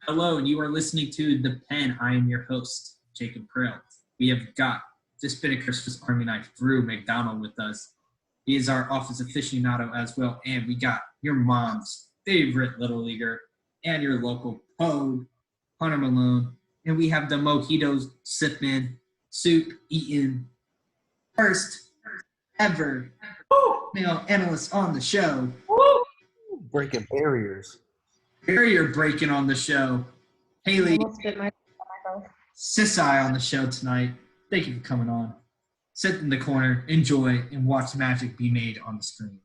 Hello, and you are listening to The Pen. I am your host, Jacob Krill. We have got this bit of Christmas Army Night Drew McDonald with us. He is our office aficionado as well, and we got your mom's favorite Little Leaguer and your local Pogue, Hunter Malone, and we have the mojitos sipping, soup eating, first ever male analyst on the show. Breaking barriers. Barrier breaking on the show. Haley Sisai on the show tonight. Thank you for coming on. Sit in the corner, enjoy, and watch magic be made on the screen.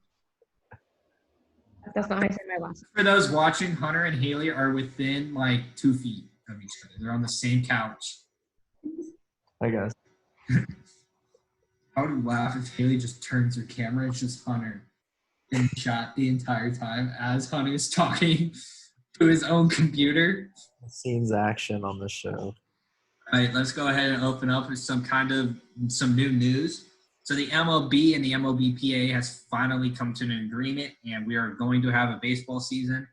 That's not how I said my last. For those watching, Hunter and Haley are within like 2 feet of each other. They're on the same couch. I guess. I would laugh if Haley just turns her camera. It's just Hunter in shot the entire time as Hunter is talking to his own computer. Scenes action on the show. All right, let's go ahead and open up with some new news. So the MLB and the MLBPA has finally come to an agreement, and we are going to have a baseball season.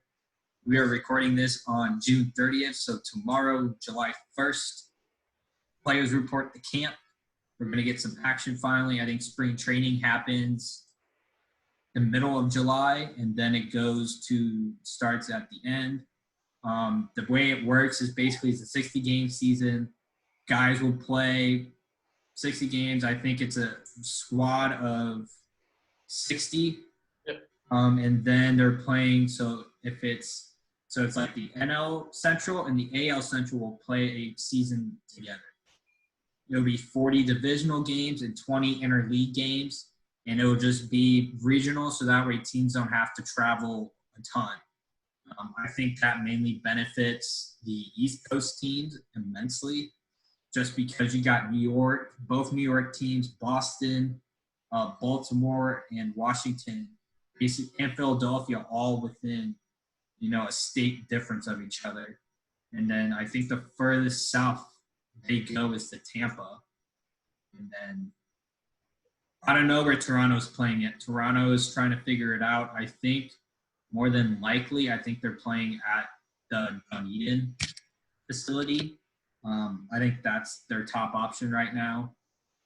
We are recording this on June 30th, so tomorrow, July 1st, players report to camp. We're going to get some action finally. I think spring training happens the middle of July, and then it starts at the end. The way it works is basically it's a 60-game season. Guys will play 60 games. I think it's a squad of 60. Yep. And then they're playing. So it's like the NL Central and the AL Central will play a season together. It'll be 40 divisional games and 20 interleague games, and it will just be regional. So that way teams don't have to travel a ton. I think that mainly benefits the East Coast teams immensely, just because you got New York, both New York teams, Boston, Baltimore, and Washington, and Philadelphia, all within, a state difference of each other. And then I think the furthest south they go is to Tampa. And then I don't know where Toronto's playing yet. Toronto is trying to figure it out. I think more than likely, I think they're playing at the Dunedin facility. I think that's their top option right now.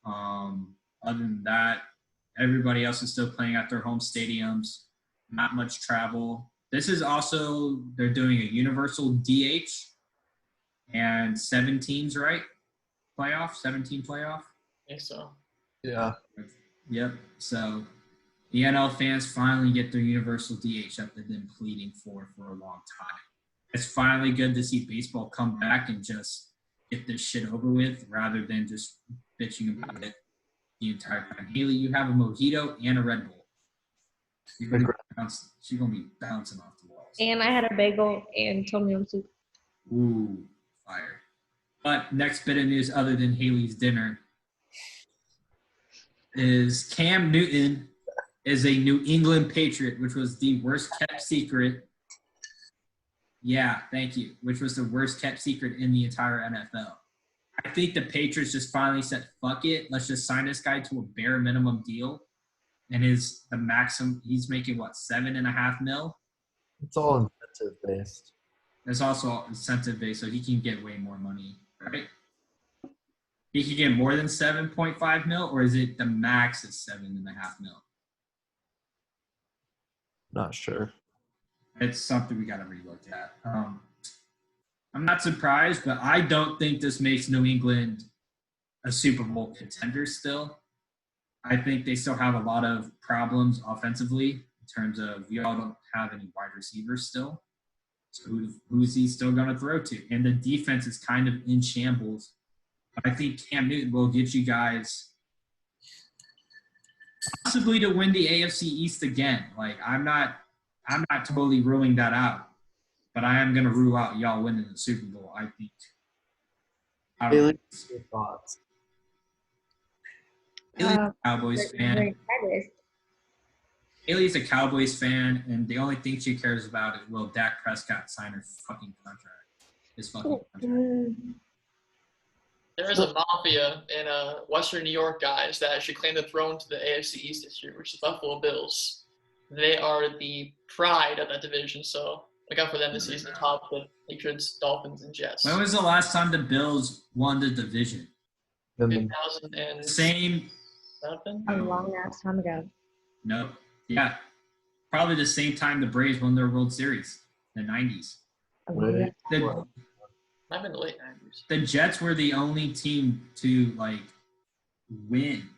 Other than that, everybody else is still playing at their home stadiums. Not much travel. This is also, they're doing a universal DH and 7 teams, right? 17 playoff? I think so. Yeah. Yep. So the NL fans finally get their universal DH that they've been pleading for a long time. It's finally good to see baseball come back and just get this shit over with rather than just bitching about it the entire time. Haley, you have a mojito and a Red Bull. She's going to be bouncing off the walls. And I had a bagel and tom yum soup. Ooh, fire. But next bit of news other than Haley's dinner is Cam Newton is a New England Patriot, which was the worst kept secret. Yeah, thank you. Which was the worst kept secret in the entire NFL. I think the Patriots just finally said, fuck it. Let's just sign this guy to a bare minimum deal. And the maximum, he's making what, $7.5 million? It's all incentive based. It's also incentive based, so he can get way more money, right? He can get more than 7.5 mil, or is it the max is 7.5 mil? Not sure. It's something we got to relook at. I'm not surprised, but I don't think this makes New England a Super Bowl contender still. I think they still have a lot of problems offensively in terms of we all don't have any wide receivers still. So who's he still going to throw to? And the defense is kind of in shambles. But I think Cam Newton will get you guys possibly to win the AFC East again. Like I'm not totally ruling that out, but I am going to rule out y'all winning the Super Bowl. I think. Haley, your thoughts? Haley's a Cowboys fan. Haley's a Cowboys fan, and the only thing she cares about is will Dak Prescott sign her fucking contract. His fucking contract. There is a mafia in Western New York, guys, that actually claim the throne to the AFC East this year, which is the Buffalo Bills. They are the pride of that division, so look out for them this season, top the Patriots, Dolphins, and Jets. When was the last time the Bills won the division? Then the 2007? Same. A long ass time ago. No. Yeah. Probably the same time the Braves won their World Series, the 90s. A long Wait. ass- The, What? Might have been the late 90s. the Jets were the only team to win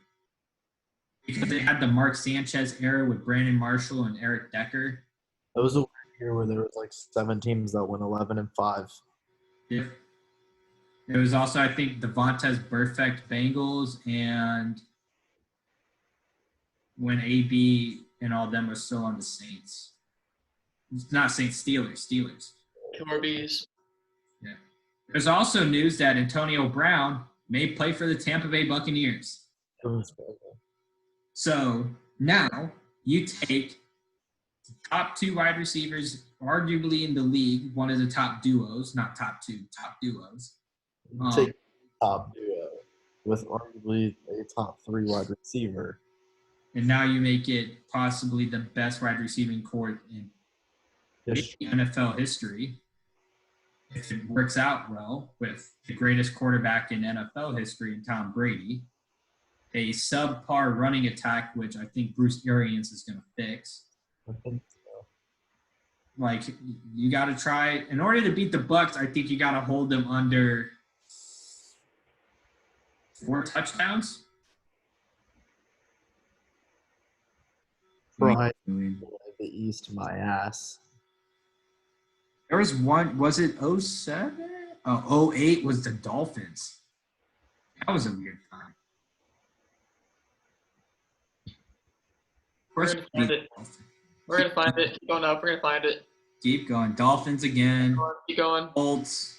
because they had the Mark Sanchez era with Brandon Marshall and Eric Decker. That was a weird year where there was like 7 teams that went 11-5. Yeah. It was also, I think, the Vontaze Burfict Bengals and when AB and all them were still on the Saints. Not Saints, Steelers. QRBs. There's also news that Antonio Brown may play for the Tampa Bay Buccaneers. So now you take the top 2 wide receivers, arguably in the league, one of the top duos, not top 2, top duos. Take top duo with arguably a top 3 wide receiver. And now you make it possibly the best wide receiving core in NFL history. If it works out well with the greatest quarterback in NFL history in Tom Brady, a subpar running attack, which I think Bruce Arians is going to fix. I think so. You got to try. In order to beat the Bucs, I think you got to hold them under 4 touchdowns. Brian, the East, my ass. There was one, was it 07? Oh, 08 was the Dolphins. That was a weird time. Of course, We're going to find it. Keep going up. We're going to find it. keep going. Dolphins again. Keep going. Colts,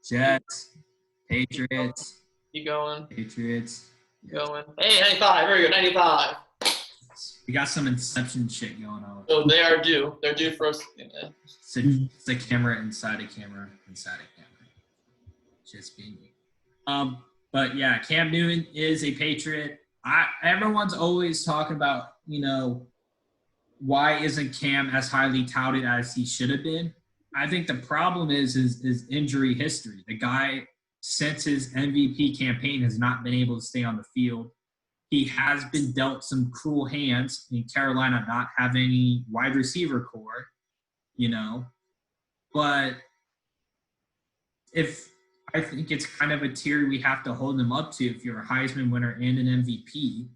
Jets, Patriots, Keep going. Patriots. Keep going. Hey, 95. Very good. 95. We got some Inception shit going on. So they are due. They're due for us. It's a camera inside a camera inside a camera. Just being me. But yeah, Cam Newton is a Patriot. Everyone's always talking about, why isn't Cam as highly touted as he should have been? I think the problem is his injury history. The guy, since his MVP campaign, has not been able to stay on the field. He has been dealt some cruel hands in Carolina, not having any wide receiver core, But I think it's kind of a tier we have to hold him up to if you're a Heisman winner and an MVP,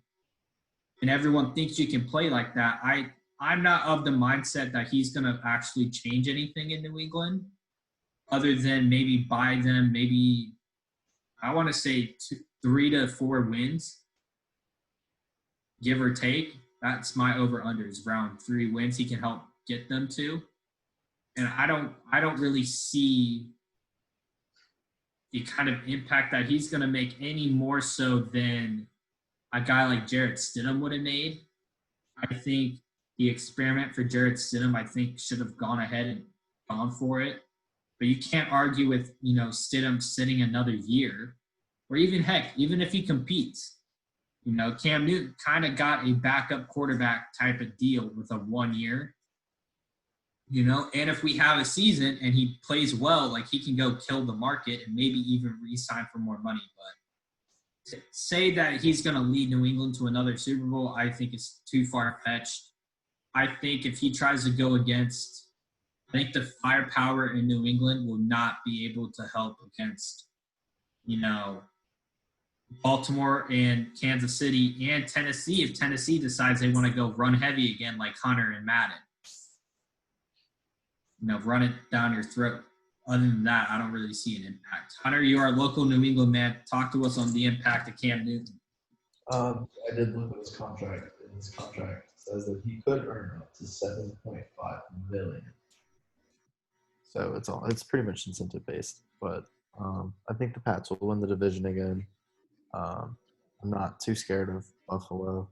and everyone thinks you can play like that. I'm not of the mindset that he's going to actually change anything in New England other than maybe buy them maybe, I want to say 3 to 4 wins, give or take. That's my over-unders, around 3 wins he can help get them to. And I don't really see the kind of impact that he's going to make any more so than a guy like Jarrett Stidham would have made. I think the experiment for Jarrett Stidham, should have gone ahead and gone for it. But you can't argue with, Stidham sitting another year, or even if he competes. Cam Newton kind of got a backup quarterback type of deal with a 1 year. And if we have a season and he plays well, he can go kill the market and maybe even re-sign for more money. But to say that he's going to lead New England to another Super Bowl, I think it's too far-fetched. I think if he tries to go against, the firepower in New England will not be able to help against, Baltimore and Kansas City and Tennessee if Tennessee decides they want to go run heavy again like Hunter and Madden. Run it down your throat. Other than that, I don't really see an impact. Hunter, you are a local New England man. Talk to us on the impact of Cam Newton. I did look at his contract, and his contract says that he could earn up to $7.5 million. So it's pretty much incentive based, but I think the Pats will win the division again. I'm not too scared of Buffalo.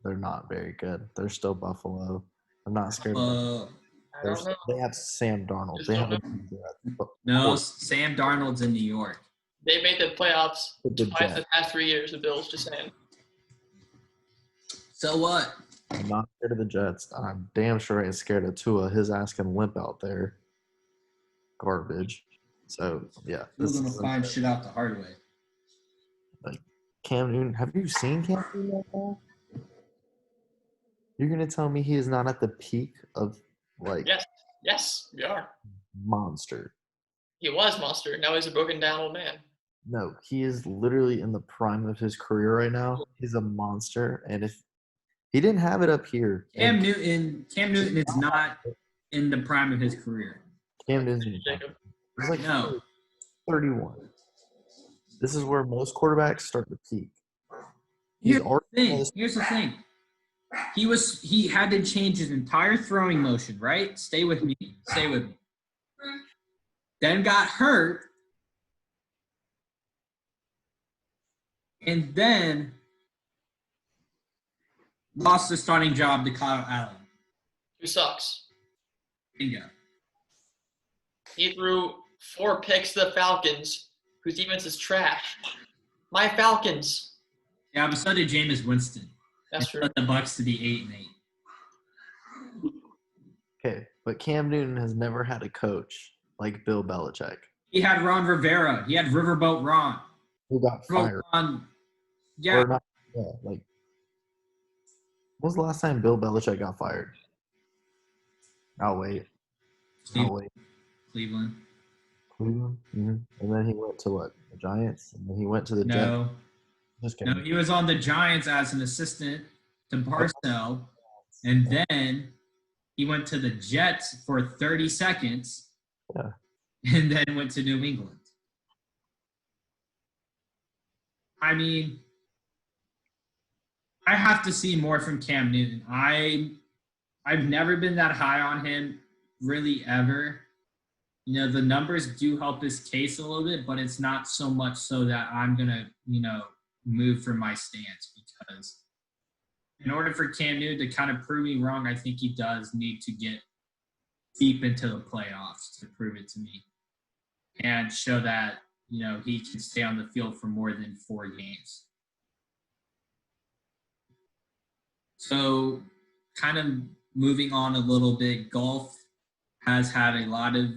They're not very good. They're still Buffalo. I'm not scared of them. I don't know. They have Sam Darnold. They have No, Sam Darnold's in New York. They made the playoffs The twice Jets. the past 3 years, the Bills, just saying. So what? I'm not scared of the Jets. I'm damn sure I ain't scared of Tua. His ass can limp out there. garbage. So yeah, We're gonna find shit out the hard way. like Cam Newton. Have you seen Cam Newton right now? You're gonna tell me he is not at the peak of like Yes, we are. monster. He was monster. Now he's a broken down old man. No, he is literally in the prime of his career right now. He's a monster, and if he didn't have it up here, Cam Newton is not in the prime of his career. Cam Newton, Jacob. he's like No. 31. This is where most quarterbacks start to peak. Here's the thing. He had to change his entire throwing motion, right? Stay with me. Then got hurt. And then lost the starting job to Kyle Allen. Who sucks? Bingo. He threw 4 picks to the Falcons, whose defense is trash. My Falcons. Yeah, but so did Jameis Winston. That's true. Let the Bucs to be 8-8. Okay, but Cam Newton has never had a coach like Bill Belichick. He had Ron Rivera. He had Riverboat Ron. Who got fired? Yeah. Or not, yeah, like, when was the last time Bill Belichick got fired? I'll wait. Cleveland. Mm-hmm. And then he went to what? The Giants? And then he went to the Jets? No. Just kidding. No, he was on the Giants as an assistant to Parcells, and then he went to the Jets for 30 seconds, and then went to New England. I mean, I have to see more from Cam Newton. I've never been that high on him, really, ever. You know, the numbers do help his case a little bit, but it's not so much so that I'm going to, move from my stance, because in order for Cam Newton to kind of prove me wrong, I think he does need to get deep into the playoffs to prove it to me and show that, he can stay on the field for more than 4 games. So kind of moving on a little bit, golf has had a lot of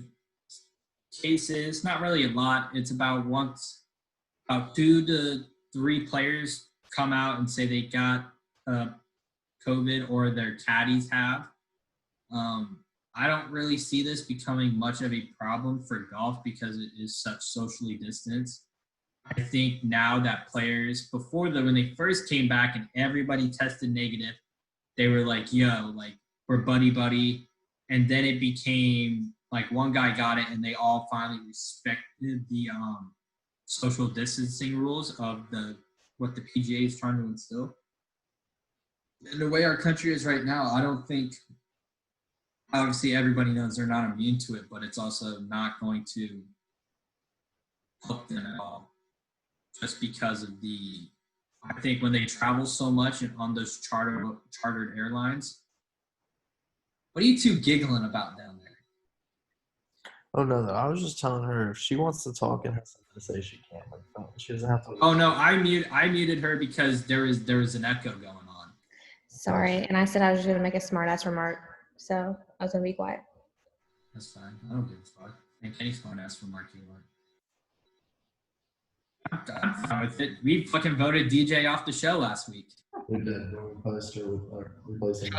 cases, not really a lot. It's about 2 to 3 players come out and say they got COVID or their caddies have. I don't really see this becoming much of a problem for golf because it is such socially distanced. I think now that players, when they first came back and everybody tested negative, they were like, yo, like, we're buddy. And then it became like one guy got it and they all finally respected the social distancing rules of what the PGA is trying to instill. And the way our country is right now, I don't think, obviously everybody knows they're not immune to it, but it's also not going to help them at all. Just because of I think when they travel so much and on those chartered airlines. What are you two giggling about down there? Oh, no. I was just telling her if she wants to talk and has something to say, she can. Like, she doesn't have to. Oh, no, I muted her because there was an echo going on. Sorry, and I said I was just going to make a smart-ass remark, so I was going to be quiet. That's fine. I don't give a fuck. Make any smart-ass remark you want. I'm fine with it. We fucking voted DJ off the show last week. We did. We replaced her with replacing.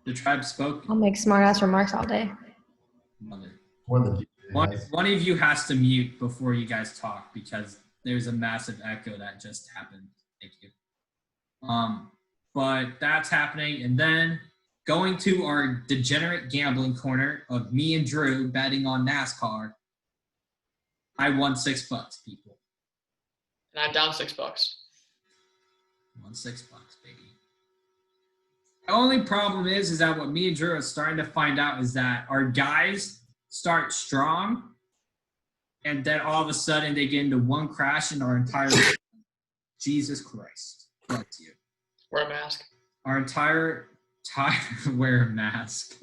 The tribe spoke. I'll make smart-ass remarks all day. Love it. One of you has to mute before you guys talk because there's a massive echo that just happened. Thank you. But that's happening. And then going to our degenerate gambling corner of me and Drew betting on NASCAR, I won $6, people. And I'm down $6. Won $6, baby. The only problem is that what me and Drew are starting to find out is that our guys start strong, and then all of a sudden they get into one crash and our entire Jesus Christ. Bless you. Wear a mask. Our entire wear a mask.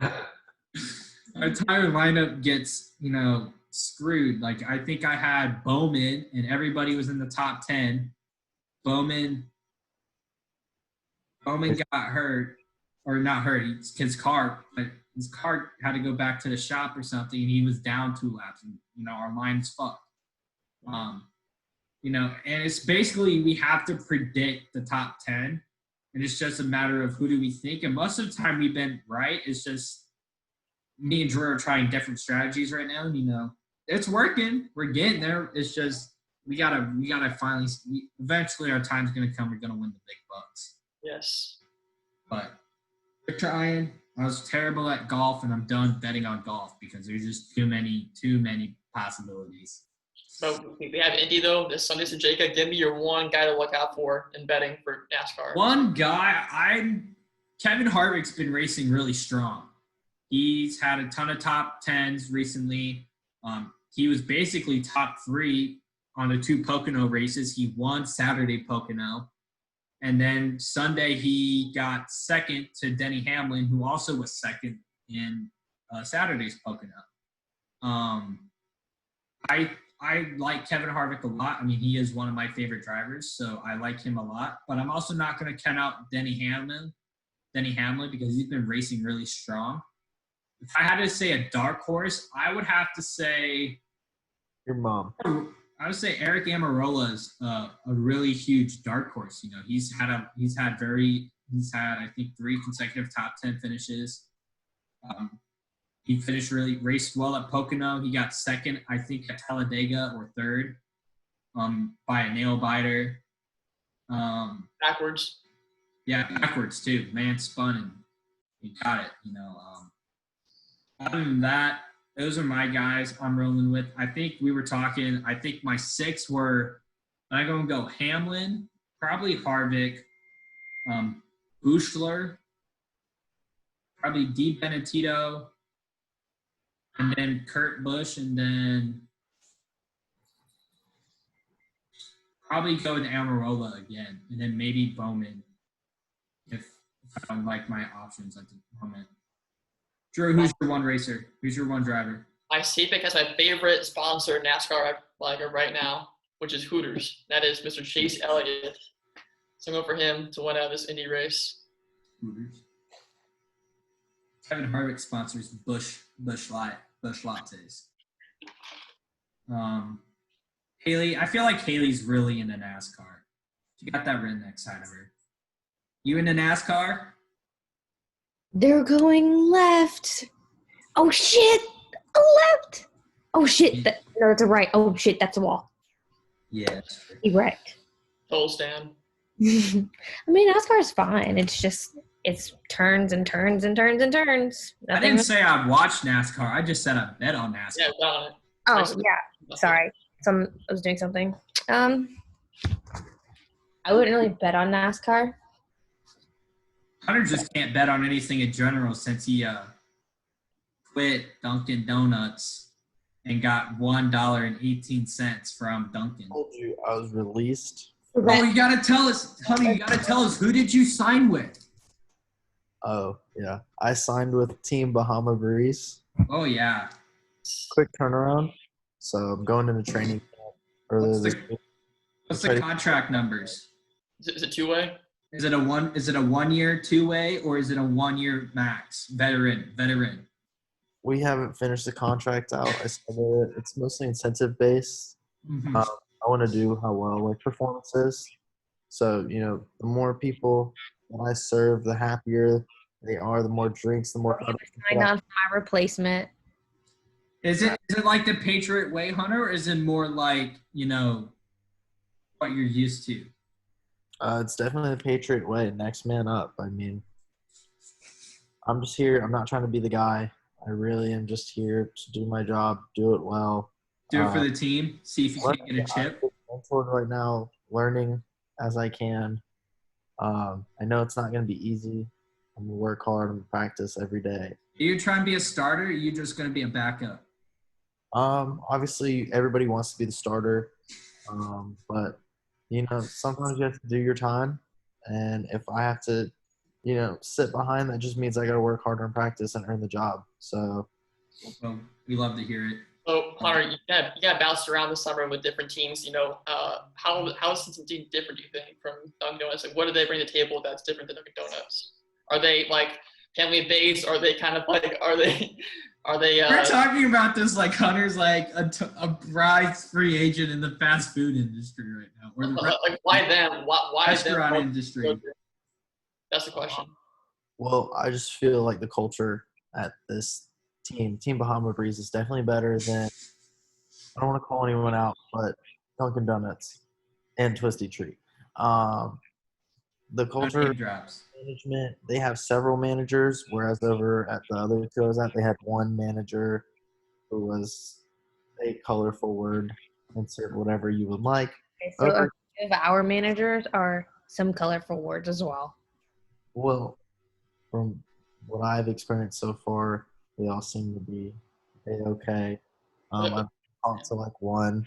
Our entire lineup gets, screwed. Like, I think I had Bowman, and everybody was in the top 10. Bowman got hurt, or not hurt. His car his car had to go back to the shop or something, and he was down 2 laps, and our line is fucked. And it's basically we have to predict the top 10, and it's just a matter of who do we think. And most of the time we've been right. It's just me and Drew are trying different strategies right now, and it's working. We're getting there. It's just we gotta finally. Eventually, our time's gonna come. We're gonna win the big bucks. Yes. But we're trying. I was terrible at golf, and I'm done betting on golf because there's just too many possibilities. But we have Indy, though, this Sunday. So, Jacob, give me your one guy to look out for in betting for NASCAR. One guy, Kevin Harvick's been racing really strong. He's had a ton of top 10s recently. He was basically top 3 on the 2 Pocono races. He won Saturday Pocono. And then Sunday, he got second to Denny Hamlin, who also was second in Saturday's Pocono. I like Kevin Harvick a lot. I mean, he is one of my favorite drivers, so I like him a lot. But I'm also not going to count out Denny Hamlin because he's been racing really strong. If I had to say a dark horse, I would have to say Your mom. I would say Eric Amarola is a really huge dark horse. He's had I think 3 consecutive top 10 finishes. He raced well at Pocono. He got second, I think, at Talladega or third by a nail biter. Backwards. Yeah, backwards too. Man spun and he got it. Other than that, those are my guys I'm rolling with. I think we were talking. I think my 6 were. I'm going to go Hamlin, probably Harvick, Buechler, probably Di Benedetto, and then Kurt Busch, and then probably go with Amarola again, and then maybe Bowman if I don't like my options at the moment. Drew, who's your one racer? Who's your one driver? My CPIC has my favorite sponsor in NASCAR right now, which is Hooters. That is Mr. Chase Elliott. So I'm going for him to win out this Indy race. Hooters. Kevin Harvick sponsors Bush Lattes. Haley, I feel like Haley's really into NASCAR. She got that redneck side of her. You into NASCAR? They're going left. Oh, shit. Left. Oh, shit. No, it's a right. Oh, shit. That's a wall. Yeah. He wrecked. Total stand. I mean, NASCAR is fine. It's turns and turns and turns and turns. I didn't say I watched NASCAR. I just said I bet on NASCAR. Yeah, got it. Oh, yeah. Sorry. I was doing something. I wouldn't really bet on NASCAR. Hunter just can't bet on anything in general since he quit Dunkin' Donuts and got $1.18 from Dunkin'. I told you I was released. Oh, you gotta tell us, honey. You gotta tell us, who did you sign with? Oh, yeah. I signed with Team Bahama Breeze. Oh yeah. Quick turnaround. So I'm going into training camp earlier this week. What's the contract numbers? Is it 2-way? Is it a 1 year 2-way or is it a 1 year max veteran? We haven't finished the contract out. I said it's mostly incentive based. Mm-hmm. I want to do how well performances. So the more people that I serve, the happier they are. The more drinks, the more. I got my replacement. Is it like the Patriot Way, Hunter, or is it more like what you're used to? It's definitely the Patriot Way. Next man up. I mean, I'm just here. I'm not trying to be the guy. I really am just here to do my job, do it well. Do it for the team. See if you can get a chip. I'm forward right now, learning as I can. I know it's not going to be easy. I'm going to work hard and practice every day. Are you trying to be a starter, or are you just going to be a backup? Obviously, everybody wants to be the starter. But, sometimes you have to do your time. And if I have to, sit behind, that just means I got to work harder and practice and earn the job. So, well, we love to hear it. So, Hunter, you got bounced around this summer with different teams. How is Cincinnati different, do you think, from Dunkin' Donuts? Like, what do they bring to the table that's different than Dunkin' Donuts? Are they can we base? Are they kind of like are they We're talking about this like Hunter's like a prize free agent in the fast food industry right now, or the like why them? Why restaurant them? industry. That's the question. Well, I just feel like the culture at this Team Bahama Breeze, is definitely better than, I don't want to call anyone out, but Dunkin' Donuts and Twisty Treat. The No culture name drops. management, they have several managers, whereas over at the other two I was at, they had one manager who was a colorful word, insert whatever you would like. Okay, so Over, a few of our managers are some colorful words as well. well, from what I've experienced so far, they all seem to be okay. I've talked to like one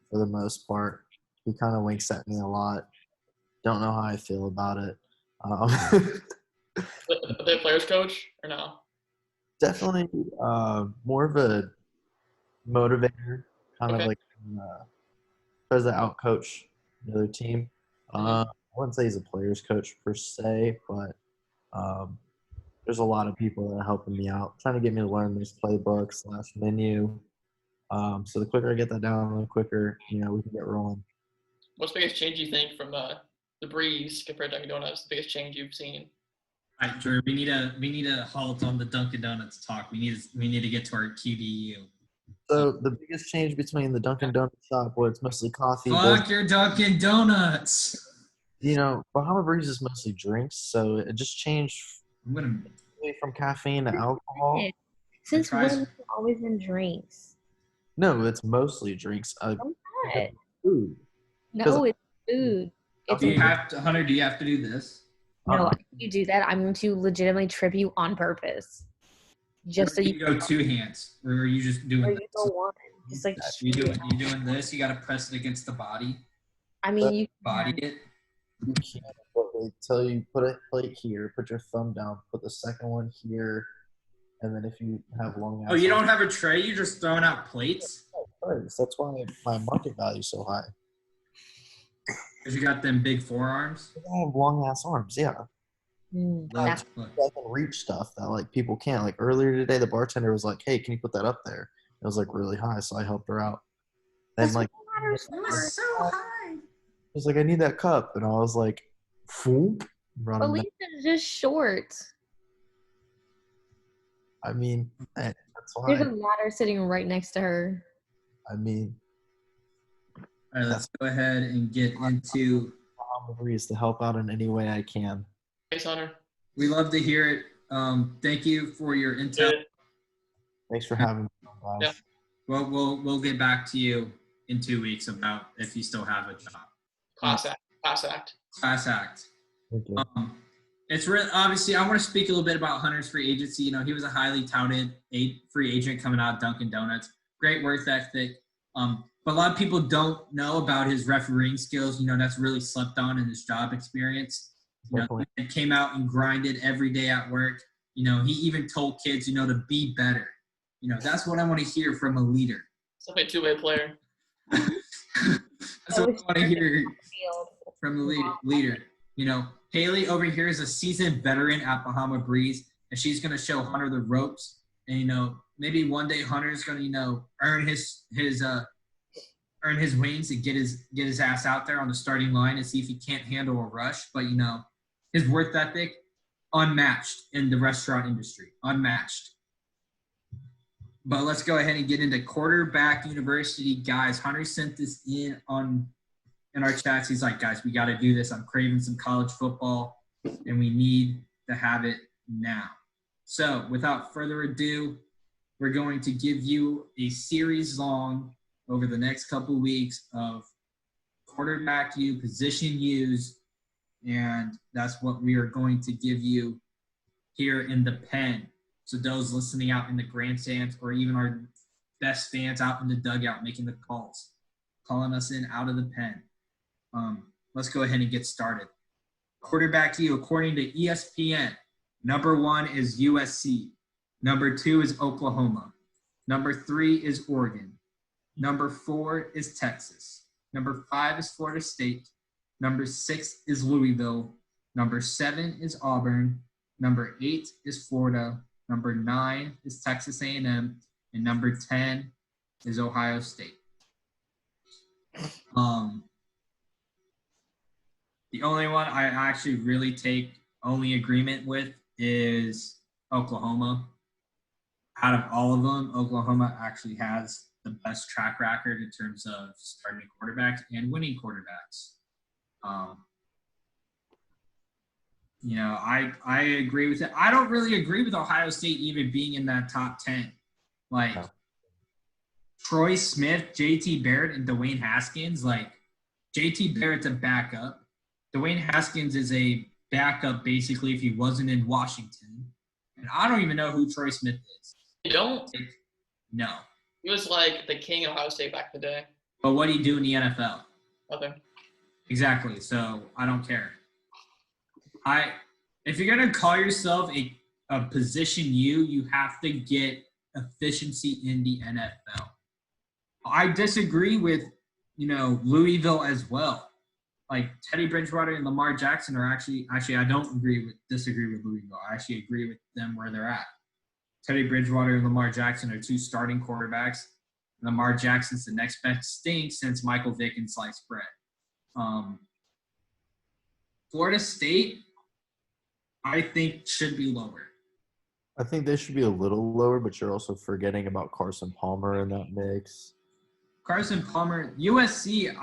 for the most part. He kind of winks at me a lot. Don't know how I feel about it. The players coach or no? Definitely more of a motivator, kind of Okay. like tries to outcoach the other team. I wouldn't say he's a players coach per se, but there's a lot of people that are helping me out, trying to get me to learn this playbook / menu. So the quicker I get that down, the quicker we can get rolling. What's the biggest change you think from the Breeze compared to Dunkin' Donuts? The biggest change you've seen? All right, Drew. We need a halt on the Dunkin' Donuts talk. We need to get to our QBU. So the biggest change between the Dunkin' Donuts shop, where it's mostly coffee, Fuck your Dunkin' Donuts. Bahama Breeze is mostly drinks, so it just changed I'm gonna away from caffeine to alcohol. Since try when some- has it always been drinks? No, it's mostly drinks. Not. Food. No, it's food. It's Do you have to, Hunter? Do you have to do this? no. If you do that, I'm going to legitimately trip you on purpose, just so you you go two hands, or are you just doing or this? you go one. Just like You doing this? You got to press it against the body. I mean, you Body it. You can't, but they tell you put a plate here, put your thumb down, put the second one here, and then if you have long Oh, you don't have a tray? You're just throwing out plates? That's why my market value is so high. Because you got them big forearms? I have long ass arms, yeah. that's Look. I can reach stuff that like people can't. Like earlier today, the bartender was like, "Hey, can you put that up there?" It was like really high, so I helped her out. Then like, So high. I was like, "I need that cup," and I was like, "Foop." But Lisa's just short. I mean, that's There's a fine. ladder sitting right next to her. I mean, All right, let's go ahead and get into. I'm agrees to help out in any way I can. Thanks, Hunter. We love to hear it. Thank you for your intel. Thanks for having me, guys. Yeah. Well, we'll get back to you in 2 weeks about if you still have a job. Class act. Class act. Class act. Thank you. It's really obviously. I want to speak a little bit about Hunter's free agency. He was a highly touted free agent coming out of Dunkin' Donuts. Great work ethic. But a lot of people don't know about his refereeing skills. That's really slept on in his job experience. He came out and grinded every day at work. He even told kids, to be better. That's what I want to hear from a leader. Something a two-way player. That's what I want to hear from a leader. Haley over here is a seasoned veteran at Bahama Breeze, and she's going to show Hunter the ropes. And, maybe one day Hunter's going to, earn his wings and get his ass out there on the starting line and see if he can't handle a rush. But, his work ethic, unmatched in the restaurant industry, unmatched. But let's go ahead and get into quarterback university, guys. Hunter sent this in our chats. He's like, guys, we got to do this. I'm craving some college football, and we need to have it now. So without further ado, we're going to give you a series long over the next couple of weeks of quarterback position use, and that's what we are going to give you here in the pen. So those listening out in the grandstands, or even our best fans out in the dugout making the calls, calling us in out of the pen. Let's go ahead and get started. Quarterback according to ESPN, number 1 is USC. Number 2 is Oklahoma. Number 3 is Oregon. Number 4 is Texas. Number 5 is Florida State. Number 6 is Louisville. Number 7 is Auburn. Number 8 is Florida. Number 9 is Texas A&M. And number 10 is Ohio State. The only one I actually really take only agreement with is Oklahoma. Out of all of them, Oklahoma actually has the best track record in terms of starting quarterbacks and winning quarterbacks. I agree with it. I don't really agree with Ohio State even being in that top 10. Like, Troy Smith, J.T. Barrett, and Dwayne Haskins. Like, J.T. Barrett's a backup. Dwayne Haskins is a backup, basically, if he wasn't in Washington. And I don't even know who Troy Smith is. You don't? No. He was like the king of Ohio State back in the day. But what do you do in the NFL? Nothing. Exactly. So I don't care. If you're gonna call yourself a position you have to get efficiency in the NFL. I disagree with Louisville as well. Like Teddy Bridgewater and Lamar Jackson are actually I don't disagree with Louisville. I actually agree with them where they're at. Teddy Bridgewater and Lamar Jackson are 2 starting quarterbacks. Lamar Jackson's the next best thing since Michael Vick and sliced bread. Florida State, I think, should be lower. I think they should be a little lower, but you're also forgetting about Carson Palmer in that mix. Carson Palmer, USC,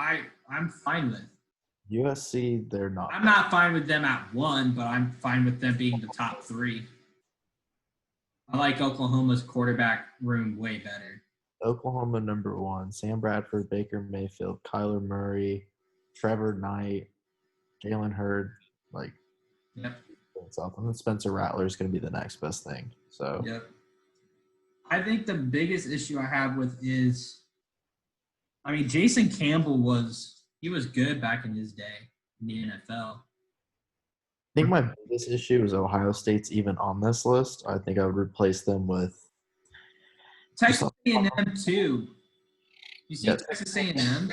I'm fine with. USC, they're not. I'm not fine with them at 1, but I'm fine with them being the top 3. I like Oklahoma's quarterback room way better. Oklahoma number 1, Sam Bradford, Baker Mayfield, Kyler Murray, Trevor Knight, Jalen Hurd. Yep. And then Spencer Rattler is going to be the next best thing. So. Yep. I think the biggest issue I have with is, Jason Campbell was good back in his day in the NFL. I think my biggest issue is Ohio State's even on this list. I think I would replace them with Texas A&M too. You see Texas A&M?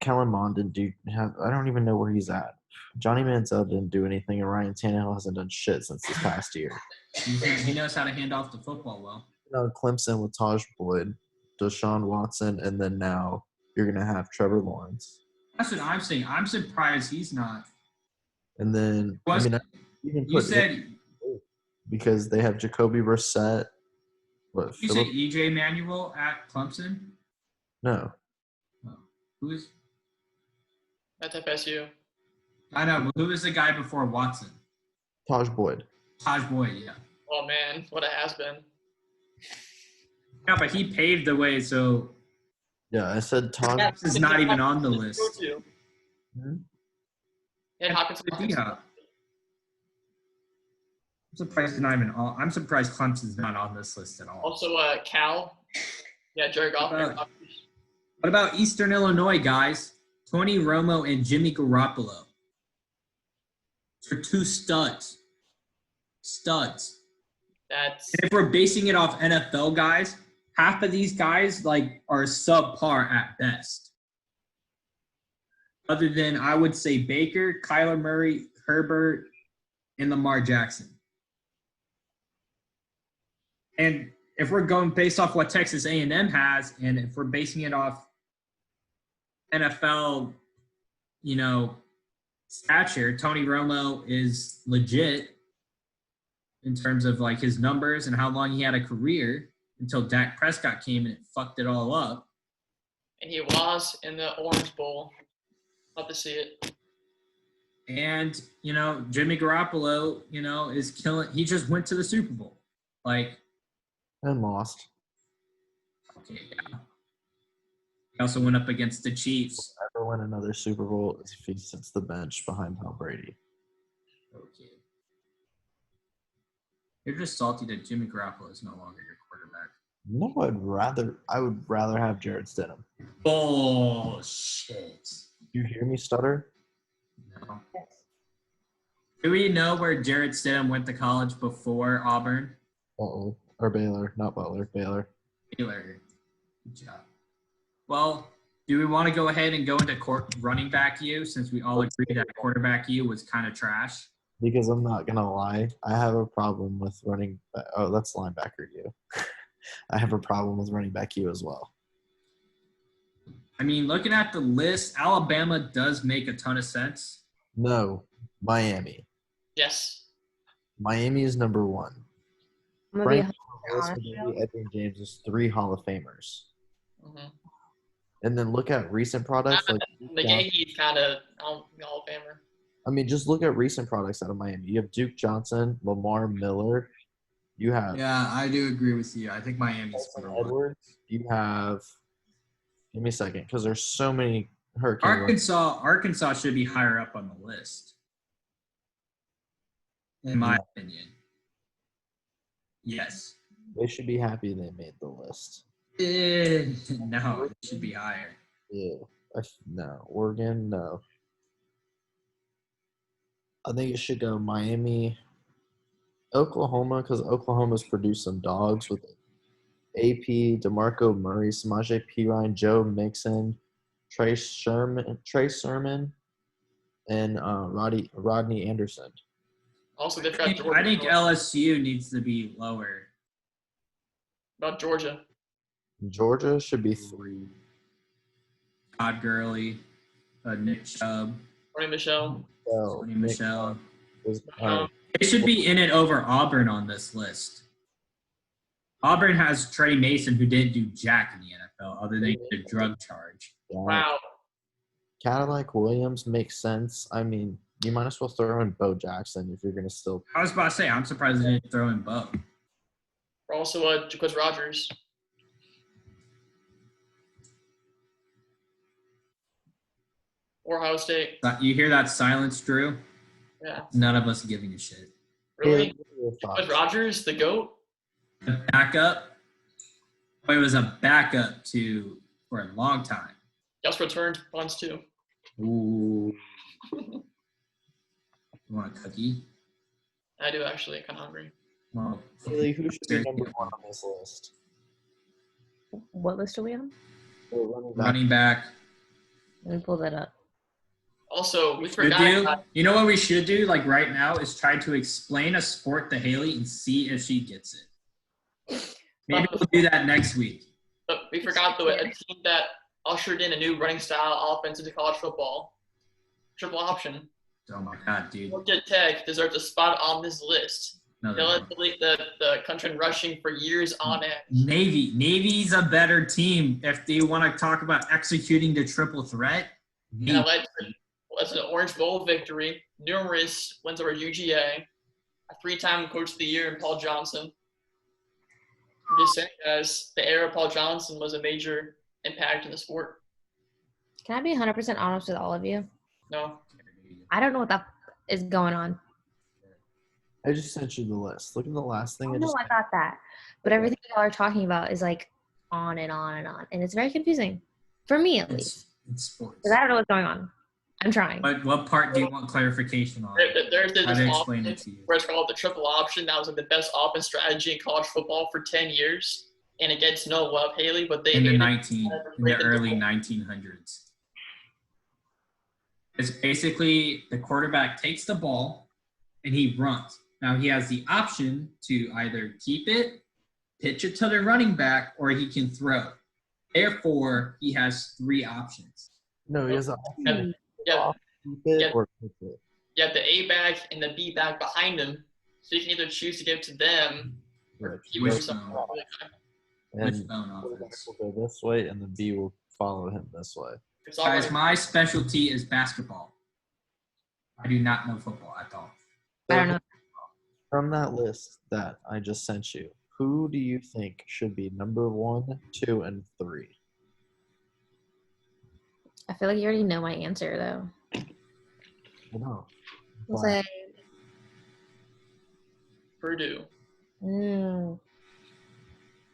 Kellen Mond didn't I don't even know where he's at. Johnny Manziel didn't do anything, and Ryan Tannehill hasn't done shit since this past year. He knows how to hand off the football well. Clemson with Taj Boyd, Deshaun Watson, and then now you're going to have Trevor Lawrence. That's what I'm saying. I'm surprised he's not. And then because they have Jacoby Brissett. You say EJ Manuel at Clemson? No. Oh. Who is? That's FSU. I know, but who is the guy before Watson? Taj Boyd. Taj Boyd, yeah. Oh man, what it has been. Yeah, but he paved the way, so. Yeah, I said Taj. This is not even on the list. And Hopkins. Yeah. I'm surprised Clemson's not on this list at all. Also, Cal. Yeah, Jared Goff. What about Eastern Illinois, guys? Tony Romo and Jimmy Garoppolo. They're 2 studs. Studs. And if we're basing it off NFL guys, half of these guys are subpar at best. Other than, I would say, Baker, Kyler Murray, Herbert, and Lamar Jackson. And if we're going based off what Texas A&M has, and if we're basing it off NFL, stature, Tony Romo is legit in terms of his numbers and how long he had a career until Dak Prescott came and it fucked it all up. And he was in the Orange Bowl. Love to see it. And, Jimmy Garoppolo, is killing. He just went to the Super Bowl. And lost. Okay, yeah. He also went up against the Chiefs. Never win another Super Bowl if he sits the bench behind Tom Brady. Okay. You're just salty that Jimmy Garoppolo is no longer your quarterback. No, I would rather have Jarrett Stidham. Bullshit. You hear me stutter? No. Do we know where Jarrett Stidham went to college before Auburn? Uh-oh. Or Baylor, not Butler. Baylor. Good job. Well, do we want to go ahead and go into running back U since we all agree that quarterback U was kind of trash? Because I'm not gonna lie, I have a problem with running back. Oh, that's linebacker you. I have a problem with running back you as well. I mean, looking at the list, Alabama does make a ton of sense. No, Miami. Yes. Miami is number one. I'm gonna be Frank 100% Willis, honest. Maybe Edwin James is 3 Hall of Famers. Mm-hmm. And then look at recent products like McGahee's kind of Hall of Famer. I mean, just look at recent products out of Miami. You have Duke Johnson, Lamar Miller. You have Yeah, I do agree with you. I think Miami's Tyson Edwards. You have. Give me a second, because there's so many Hurricane. Arkansas should be higher up on the list, in my opinion. Yes. They should be happy they made the list. No, it should be higher. Yeah. No. Oregon, no. I think it should go Miami, Oklahoma, because Oklahoma's produced some dogs with AP, DeMarco Murray, Samaje Perine, Joe Mixon, Trey Sermon, and Rodney Anderson. Also, they've I got think, Georgia. I think LSU needs to be lower. About Georgia. Georgia should be 3. Todd Gurley, Nick Chubb, Ronnie Michelle. Sony Michelle. All right. They should be in it over Auburn on this list. Auburn has Trey Mason, who didn't do jack in the NFL other than the drug charge. Wow. Cadillac Williams makes sense. I mean, you might as well throw in Bo Jackson if you're going to still. I was about to say, I'm surprised they didn't throw in Bo. Also, Jaquez Rogers. Or Ohio State. You hear that silence, Drew? Yeah. None of us giving a shit. Really? Jaquez Rogers, the GOAT? The backup? It was a backup for a long time. Just returned punts too. Ooh. You want a cookie? I do actually. Kind of hungry. Well, Haley, who should be number 1 on this list? What list are we on? running back. Let me pull that up. Also, we Should forgot. you know what we should do, like right now, is try to explain a sport to Haley and see if she gets it. Maybe we'll do that next week. But we forgot though, a team that ushered in a new running style offense into college football. Triple option. Oh my god, dude. Georgia Tech deserves a spot on this list. No, They led the country in rushing for years on end. Navy's a better team if they want to talk about executing the triple threat. And it led to an Orange Bowl victory, numerous wins over UGA, a 3-time Coach of the Year in Paul Johnson. I'm just saying, guys, the era of Paul Johnson was a major impact in the sport. Can I be 100% honest with all of you? No. I don't know what that is going on. I just sent you the list. Look at the last thing. No, I got that. But everything y'all are talking about is like on and on and on. And it's very confusing. For me, at least. It's sports. Because I don't know what's going on. I'm trying. What part do you want clarification on? There's this How to explain it offense to you. where it's called the triple option. That was like the best offense strategy in college football for 10 years. And it gets no love, Haley, but they In the made it early 1900s. It's basically the quarterback takes the ball and he runs. Now he has the option to either keep it, pitch it to the running back, or he can throw. Therefore, he has 3 options. No, he has an option. Yeah, Keep it or keep it. you have the A back and the B back behind him. So you can either choose to give it to them or keep it Which to someone phone? else. And Which phone the quarterback offense? will go this way, and the B will follow him this way. It's already Guys, my specialty is basketball. I do not know football at all. I don't know. From that list that I just sent you, who do you think should be number 1, 2, and 3? I feel like you already know my answer, though. No. I'll say, Purdue.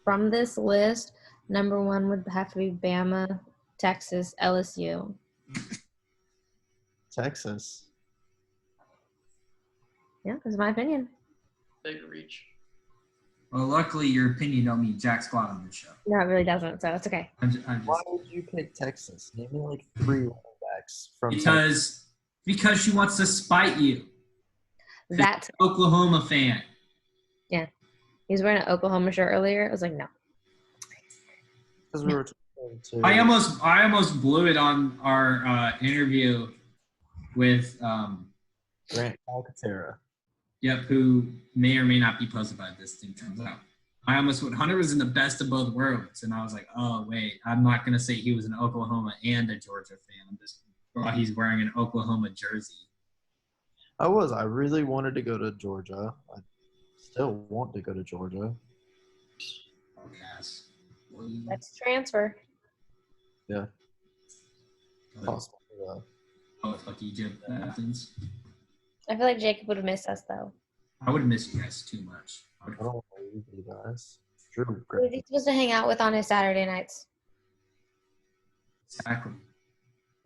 from this list, number 1 would have to be Bama, Texas, LSU. Texas. Yeah, that's my opinion. Big reach. Well, luckily, your opinion don't mean jack squat on this show. No, it really doesn't, so it's okay. I'm just Why would you pick Texas? Name me like 3 running backs from Texas. because she wants to spite you. That Oklahoma fan. he was wearing an Oklahoma shirt earlier. I was like, no. Because we were talking to. I almost blew it on our interview with Grant Calcaterra. Yep, who may or may not be posted by this thing turns out. I almost went, Hunter was in the best of both worlds, and I was like, oh wait, I'm not gonna say he was an Oklahoma and a Georgia fan. I'm just he's wearing an Oklahoma jersey. I really wanted to go to Georgia. I still want to go to Georgia. Oh, yes. Let's transfer. Yeah. Possible. Yeah. Oh, if like Egypt happens. I feel like Jacob would have missed us though. I would miss you guys too much. I don't want to leave you guys. Drew, Who is he supposed to hang out with on his Saturday nights? Exactly.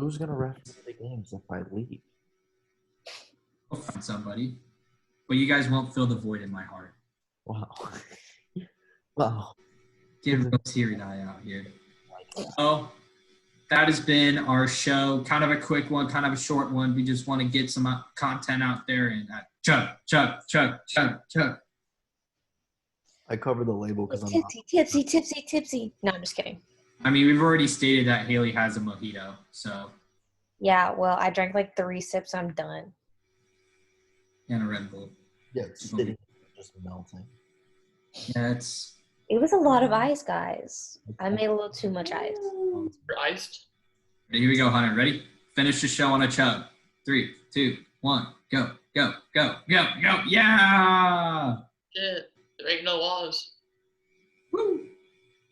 who's going to ref the games if I leave? I'll find somebody. But you guys won't fill the void in my heart. Wow. Wow. Get real teary-eyed out here. Oh, that has been our show. Kind of a quick one, kind of a short one. We just want to get some content out there and chug. I covered the label because I'm Tipsy. No, I'm just kidding. I mean, we've already stated that Haley has a mojito, so. Yeah, well, I drank like 3 sips. I'm done. And a Red Bull. Yeah, it's sitting, just melting. Yeah, It was a lot of ice, guys. I made a little too much ice. You're iced. Here we go, Hunter. Ready? Finish the show on a chug. 3, 2, 1, go. Yeah! Shit. There ain't no laws. Woo!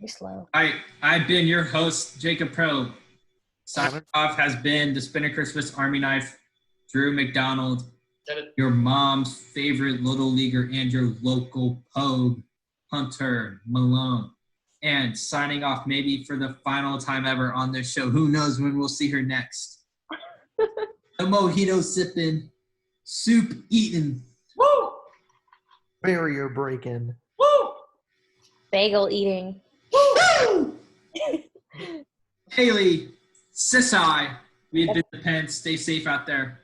You're slow. I've been your host, Jacob Pro. Signing off has been the Spinner Swiss Army Knife, Drew McDonald, your mom's favorite little leaguer and your local pogue, Hunter Malone. And signing off maybe for the final time ever on this show. Who knows when we'll see her next. The mojito sipping, soup eating. Woo! Barrier breaking. Woo! Bagel eating. Woo! Haley, Sisai, we've been the Pens. Stay safe out there.